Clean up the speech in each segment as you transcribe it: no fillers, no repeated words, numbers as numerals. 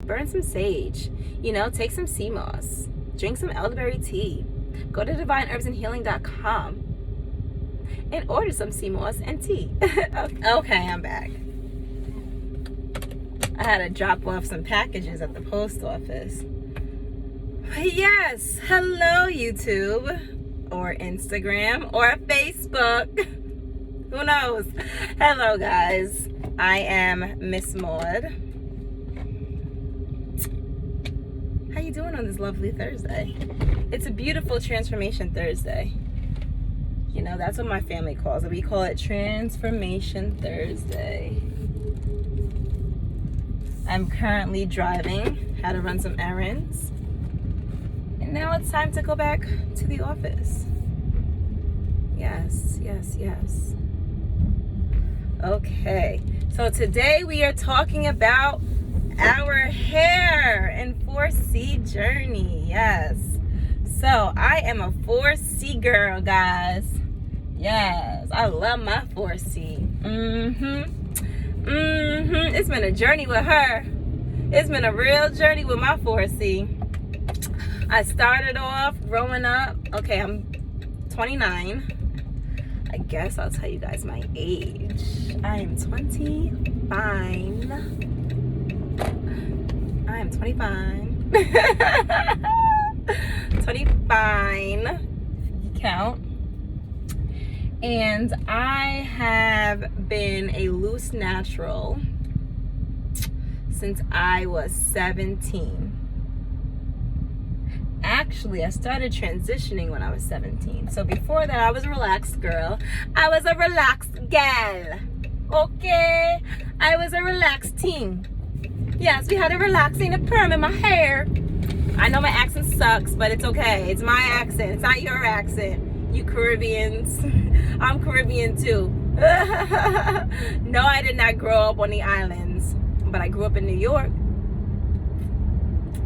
burn some sage, take some sea moss, drink some elderberry tea, go to divineherbsandhealing.com and order some sea moss and tea. Okay, I'm back. I had to drop off some packages at the post office. But yes, hello YouTube, or Instagram, or Facebook. Who knows? Hello guys, I am Miss Maude. How you doing on this lovely Thursday? It's a beautiful Transformation Thursday. That's what my family calls it. We call it Transformation Thursday. I'm currently driving, had to run some errands. And now it's time to go back to the office. Yes. Okay, so today we are talking about our hair and 4C journey. Yes. So I am a 4C girl, guys. Yes, I love my 4C. It's been a journey with her. It's been a real journey with my 4C. I started off growing up. Okay, I'm 29. I guess I'll tell you guys my age. I am 25. I am 25. 25. Count. And I have been a loose natural since I was 17. Actually, I started transitioning when I was 17. So before that, I was a relaxed girl. I was a relaxed gal. Okay? I was a relaxed teen. Yes, we had a relaxing a perm in my hair. I know my accent sucks, but it's okay. It's my accent. It's not your accent. You Caribbeans. I'm Caribbean too. No, I did not grow up on the islands, but I grew up in New York.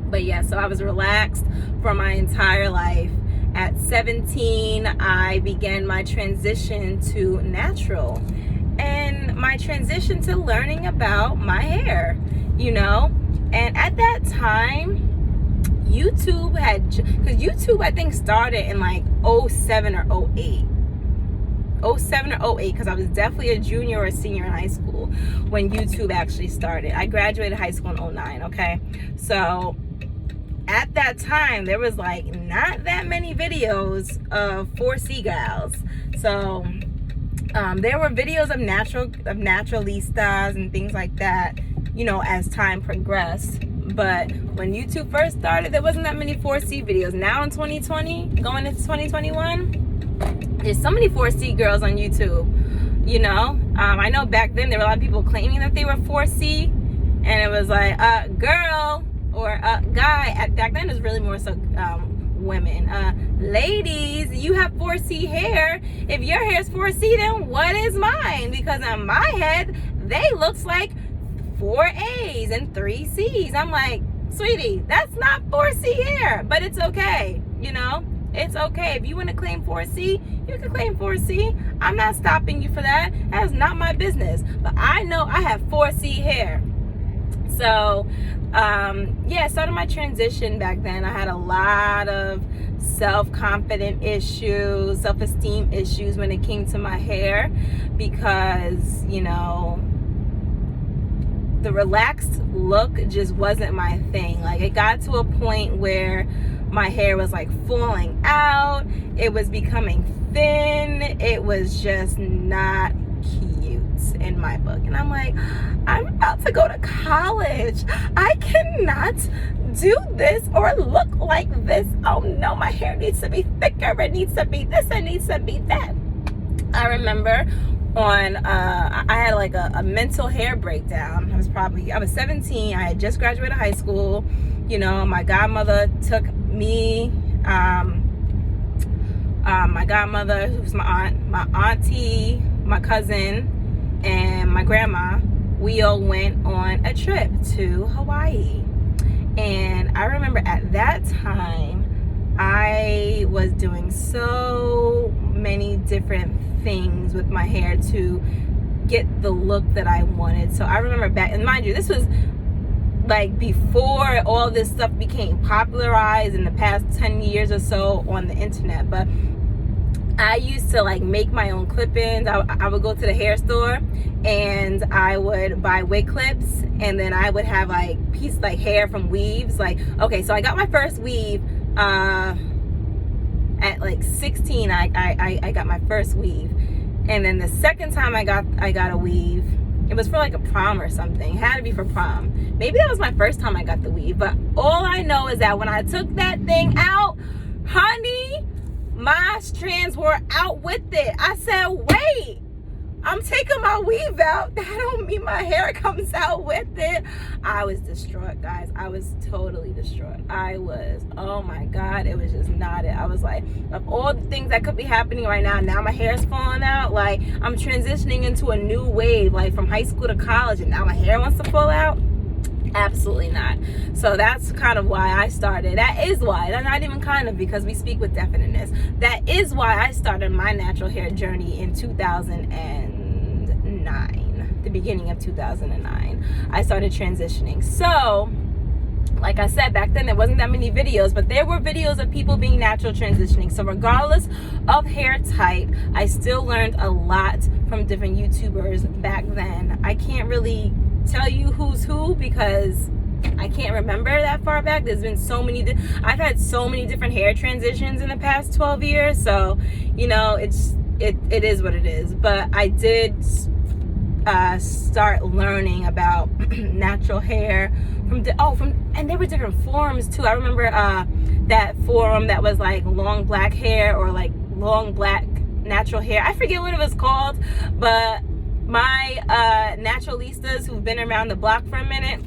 But yeah, so I was relaxed for my entire life. At 17, I began my transition to natural and my transition to learning about my hair, And at that time, YouTube because YouTube I think started in like 07 or 08. 07 or 08, because I was definitely a junior or a senior in high school when YouTube actually started. I graduated high school in 09, okay? So at that time, there was like not that many videos of 4C gals. So there were videos of naturalistas and things like that, as time progressed. But when YouTube first started, there wasn't that many 4C videos. Now in 2020, going into 2021, there's so many 4C girls on YouTube, I know back then there were a lot of people claiming that they were 4C, and it was like, girl or guy. Back then it was really more so women. Ladies, you have 4C hair. If your hair is 4C, then what is mine? Because on my head, they looks like 4 A's and 3 C's. I'm like, sweetie, that's not 4C hair, but it's okay, It's okay. If you want to claim 4C, you can claim 4C. I'm not stopping you for that. That's not my business. But I know I have 4C hair. So, I started my transition back then. I had a lot of self-confidence issues, self-esteem issues when it came to my hair because, the relaxed look just wasn't my thing. Like, it got to a point where my hair was like falling out. It was becoming thin. It was just not cute in my book. And I'm like, I'm about to go to college. I cannot do this or look like this. Oh no, my hair needs to be thicker. It needs to be this. It needs to be that. I remember I had like a mental hair breakdown. I was 17. I had just graduated high school. My godmother took me, my godmother, who's my aunt, my auntie, my cousin, and my grandma. We all went on a trip to Hawaii. And I remember at that time, I was doing so many different things with my hair to get the look that I wanted. So I remember back, and mind you, this was like before all this stuff became popularized in the past 10 years or so on the internet. But I used to like make my own clip-ins. I would go to the hair store and I would buy wig clips, and then I would have like pieces like hair from weaves. Like, okay, so I got my first weave at like 16. I got my first weave, and then the second time I got a weave, it was for like a prom or something. It had to be for prom. Maybe that was my first time I got the weave. But all I know is that when I took that thing out, honey, my strands were out with it. I said, wait, I'm taking my weave out. That don't mean my hair comes out with it. I was distraught, guys. I was totally distraught. I was, oh my God, it was just not it. I was like, of all the things that could be happening right now my hair is falling out. Like, I'm transitioning into a new wave, like from high school to college, and now my hair wants to fall out. Absolutely not. So that's kind of why I started. That is why, not even kind of, because we speak with definiteness. That is why I started my natural hair journey in 2009, the beginning of 2009. I started transitioning. So, like I said, back then there wasn't that many videos, but there were videos of people being natural transitioning. So regardless of hair type, I still learned a lot from different YouTubers back then. I can't really tell you who's who because I can't remember that far back. There's been so many I've had so many different hair transitions in the past 12 years, so you know, it is what it is. But I did start learning about natural hair and there were different forums too. I remember that forum that was like long black hair or like long black natural hair. I forget what it was called, but my naturalistas who've been around the block for a minute,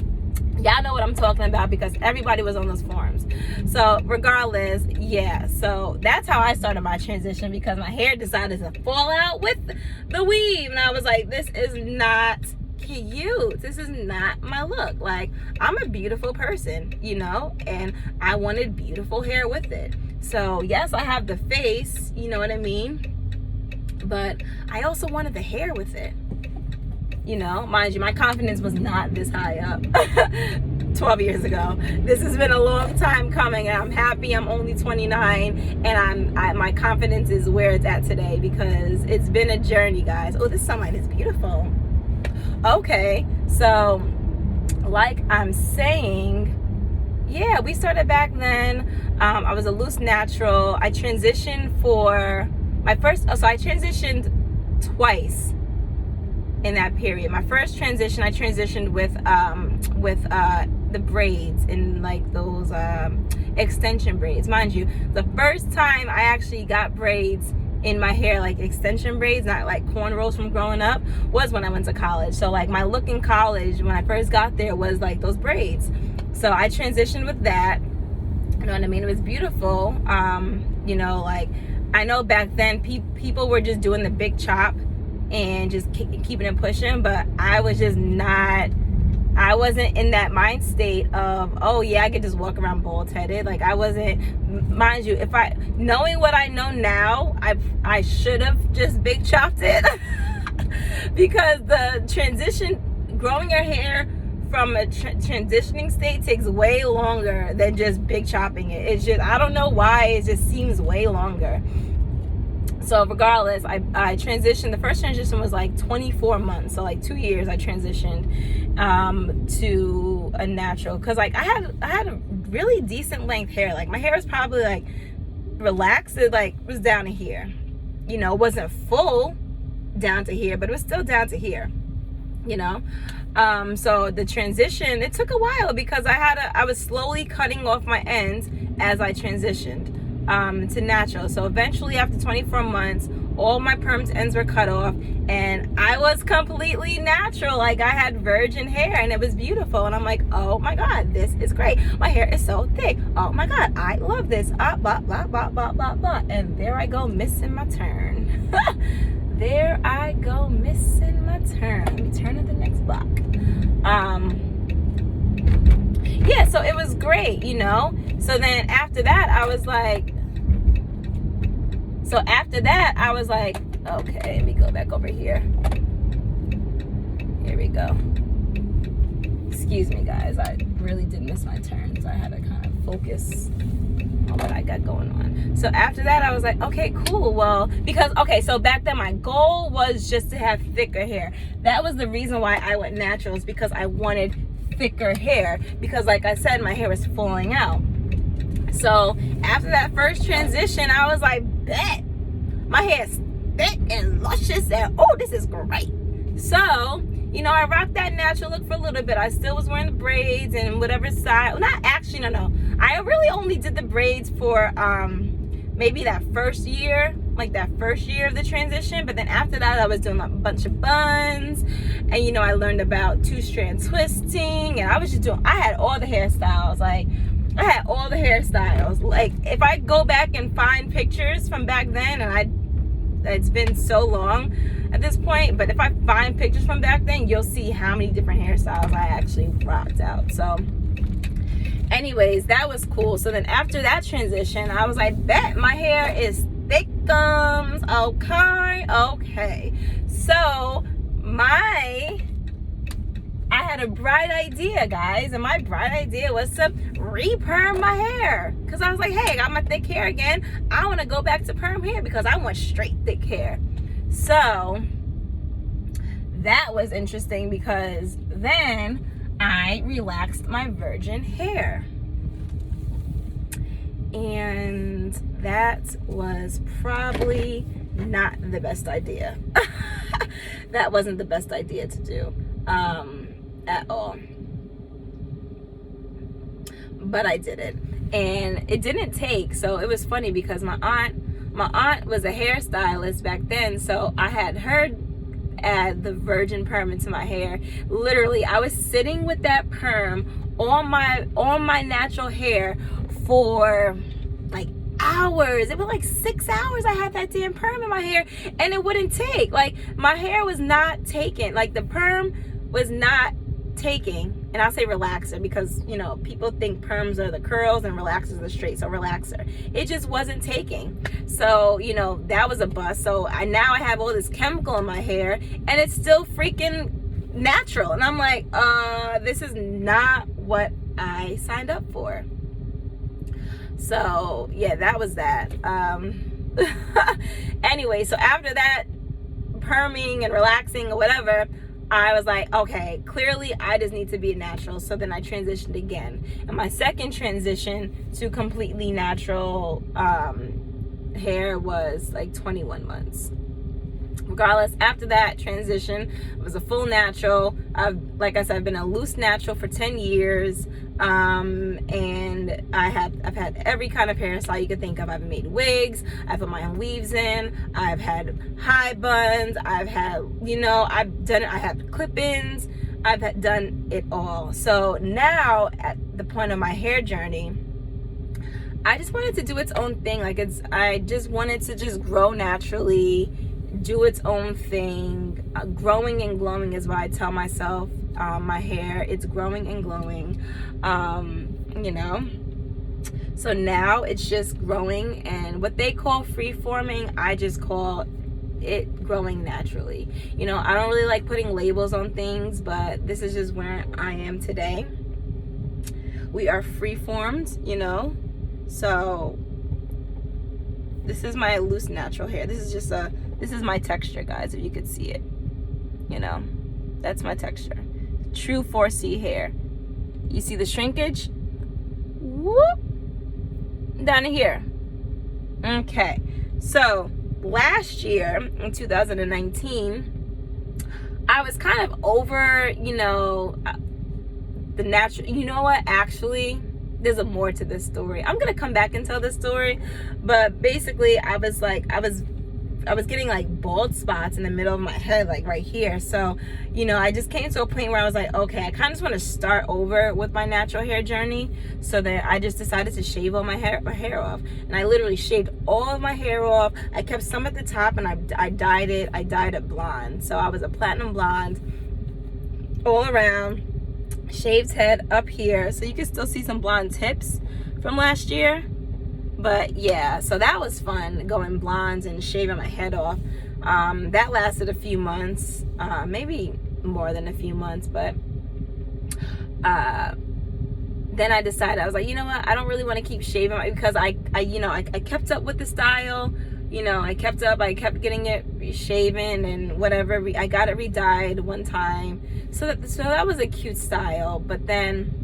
y'all know what I'm talking about because everybody was on those forums. So regardless, yeah, so that's how I started my transition, because my hair decided to fall out with the weave, and I was like, this is not cute. This is not my look. Like, I'm a beautiful person, you know, and I wanted beautiful hair with it. So yes, I have the face, you know what I mean, but I also wanted the hair with it. You know, mind you, my confidence was not this high up 12 years ago. This has been a long time coming, and I'm happy I'm only 29 and my confidence is where it's at today, because it's been a journey, guys. Oh, this sunlight is beautiful. Okay, so like I'm saying, yeah, we started back then. I was a loose natural. I transitioned for my first, so I transitioned twice in that period. My first transition, I transitioned with the braids, in like those extension braids. Mind you, the first time I actually got braids in my hair, like extension braids, not like cornrows from growing up, was when I went to college. So like my look in college when I first got there was like those braids. So I transitioned with that. You know what I mean? It was beautiful. You know, like I know back then people were just doing the big chop and just keeping it pushing, but I was just not, I wasn't in that mind state of, oh yeah, I could just walk around bald headed. Like I wasn't, mind you, if I, knowing what I know now, I should have just big chopped it because the transition, growing your hair from a transitioning state takes way longer than just big chopping it. It's just, I don't know why, it just seems way longer. So regardless, I transitioned. The first transition was like 24 months. So like 2 years I transitioned to a natural. Cause like I had a really decent length hair. Like my hair was probably like relaxed. It like was down to here. You know, it wasn't full down to here, but it was still down to here, you know? So the transition, it took a while because I was slowly cutting off my ends as I transitioned to natural. So eventually after 24 months, all my permed ends were cut off and I was completely natural. Like I had virgin hair and it was beautiful. And I'm like, oh my God, this is great. My hair is so thick. Oh my God, I love this. Blah, blah, blah, blah, blah, blah. And there I go, missing my turn. There I go, missing my turn. Let me turn to the next block. Yeah, so it was great, you know? So then after that, I was like, okay, let me go back over here. Here we go. Excuse me, guys. really did miss my turn, so I had to kind of focus on what I got going on. So after that, I was like, okay, cool. Well, because, okay, so back then my goal was just to have thicker hair. That was the reason why I went natural, is because I wanted thicker hair, because like I said, my hair was falling out. So after that first transition, I was like, bet, my hair's thick and luscious, and oh, this is great. So, you know, I rocked that natural look for a little bit. I still was wearing the braids and whatever side. Well, not actually, no. I really only did the braids for maybe that first year, like that first year of the transition. But then after that, I was doing a bunch of buns, and you know, I learned about 2-strand twisting, and I was just doing, I had all the hairstyles. Like, I had all the hairstyles. Like, if I go back and find pictures from back then, and it's been so long at this point, but if I find pictures from back then, you'll see how many different hairstyles I actually rocked out. So anyways, that was cool. So then after that transition, I was like, bet, my hair is thickums. Okay. So I had a bright idea, guys, and my bright idea was to re-perm my hair, because I was like, hey, I got my thick hair again. I want to go back to perm hair because I want straight thick hair. So that was interesting, because then I relaxed my virgin hair, and that was probably not the best idea. That wasn't the best idea to do at all, but I did it, and it didn't take. So it was funny, because my aunt was a hairstylist back then, so I had her add the virgin perm into my hair. Literally, I was sitting with that perm on my natural hair for like hours. It was like 6 hours I had that damn perm in my hair, and it wouldn't take. Like, my hair was not taking, like the perm was not taking. And I'll say relaxer, because you know, people think perms are the curls and relaxers are the straight. So relaxer, it just wasn't taking. So you know, that was a bust. So now I have all this chemical in my hair, and it's still freaking natural, and I'm like, this is not what I signed up for. So yeah, that was that. Anyway, so after that perming and relaxing or whatever, I was like, okay, clearly I just need to be a natural. So then I transitioned again, and my second transition to completely natural hair was like 21 months. Regardless, after that transition, it was a full natural. Like I said, I've been a loose natural for 10 years. And I've had every kind of hairstyle you could think of. I've made wigs, I put my own weaves in, I've had high buns, I've had, you know, I've done it, I have clip-ins, I've done it all. So now at the point of my hair journey, I just wanted to do its own thing. Like, I just wanted to just grow naturally, do its own thing. Growing and glowing is what I tell myself. My hair, it's growing and glowing, you know. So now it's just growing, and what they call free forming, I just call it growing naturally. You know, I don't really like putting labels on things, but this is just where I am today. We are free formed, you know. So this is my loose natural hair. This is my texture, guys, if you could see it. You know, that's my texture. True 4C hair. You see the shrinkage? Whoop! Down to here. Okay. So last year in 2019, I was kind of over, you know, the natural. You know what? Actually, there's a more to this story. I'm gonna come back and tell this story, but basically, I was getting like bald spots in the middle of my head, like right here. So, you know, I just came to a point where I was like, okay, I kind of just want to start over with my natural hair journey. So then I just decided to shave all my hair off. And I literally shaved all of my hair off. I kept some at the top, and I dyed it blonde. So I was a platinum blonde all around, shaved head up here. So you can still see some blonde tips from last year. But yeah, so that was fun, going blondes and shaving my head off. That lasted a few months, maybe more than a few months, but then I decided, I was like, you know what, I don't really want to keep shaving, because I kept up with the style. I kept getting it shaven and whatever. I got it re-dyed one time, so that was a cute style. But then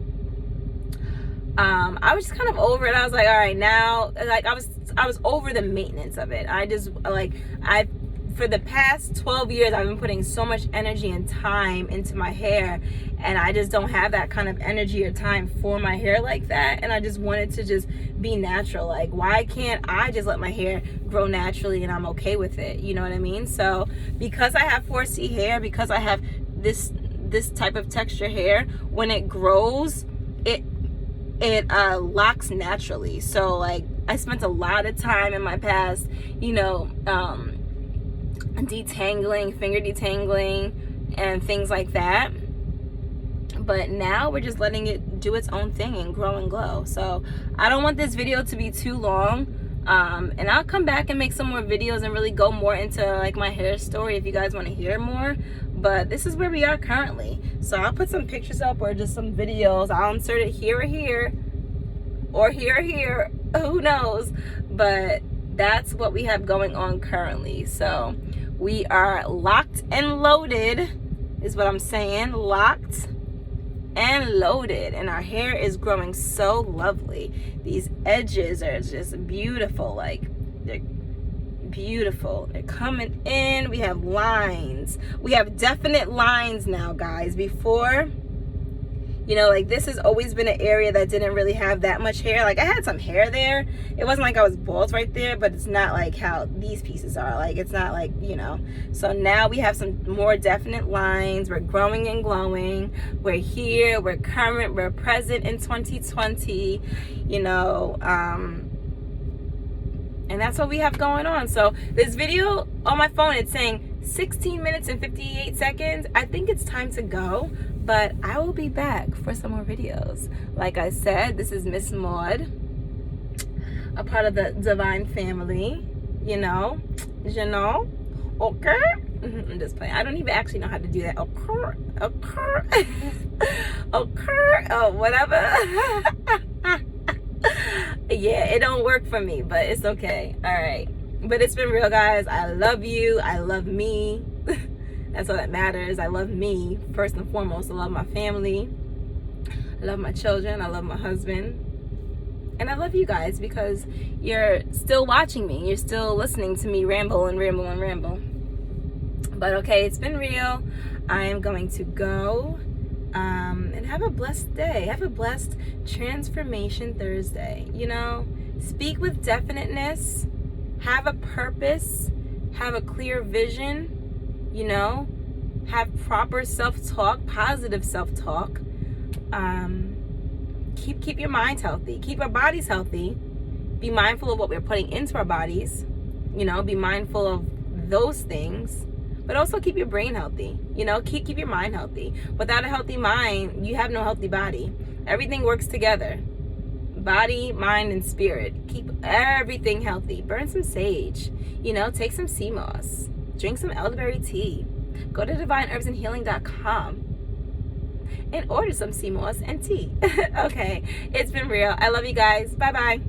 I was just kind of over it. I was like, all right, now, like, I was over the maintenance of it. For the past 12 years, I've been putting so much energy and time into my hair, and I just don't have that kind of energy or time for my hair like that. And I just wanted to just be natural. Like, why can't I just let my hair grow naturally and I'm okay with it? You know what I mean? So because I have 4C hair, because I have this type of texture hair, when it grows, it locks naturally. So like, I spent a lot of time in my past, detangling, finger detangling and things like that. But now we're just letting it do its own thing and grow and glow. So I don't want this video to be too long. And I'll come back and make some more videos and really go more into like my hair story if you guys want to hear more. But this is where we are currently. So I'll put some pictures up or just some videos. I'll insert it here or here, or here or here, who knows. But that's what we have going on currently. So we are locked and loaded, is what I'm saying. Locked and loaded, and our hair is growing so lovely. These edges are just beautiful. Like, they're beautiful. They're coming in. We have lines. We have definite lines now, guys. Before, like, this has always been an area that didn't really have that much hair. Like, I had some hair there. It wasn't like I was bald right there, but it's not like how these pieces are. Like, it's not like, So now we have some more definite lines. We're growing and glowing. We're here. We're current. We're present in 2020, and that's what we have going on. So this video on my phone, it's saying 16 minutes and 58 seconds. I think it's time to go. But I will be back for some more videos. Like I said, this is Miss Maude, a part of the Divine family, okay? I'm just playing. I don't even actually know how to do that. Oh, whatever. Yeah, it don't work for me, but it's okay. All right. But it's been real, guys. I love you. I love me. That's all that matters. I love me first and foremost. I love my family. I love my children. I love my husband. And I love you guys because you're still watching me. You're still listening to me ramble and ramble and ramble. But okay, it's been real. I am going to go and have a blessed day. Have a blessed Transformation Thursday. Speak with definiteness. Have a purpose. Have a clear vision. Have proper self-talk, positive self-talk. Keep your mind healthy. Keep our bodies healthy. Be mindful of what we're putting into our bodies. Be mindful of those things. But also keep your brain healthy. Keep your mind healthy. Without a healthy mind, you have no healthy body. Everything works together. Body, mind, and spirit. Keep everything healthy. Burn some sage. Take some sea moss. Drink some elderberry tea. Go to divineherbsandhealing.com and order some sea moss and tea. Okay, it's been real. I love you guys. Bye-bye.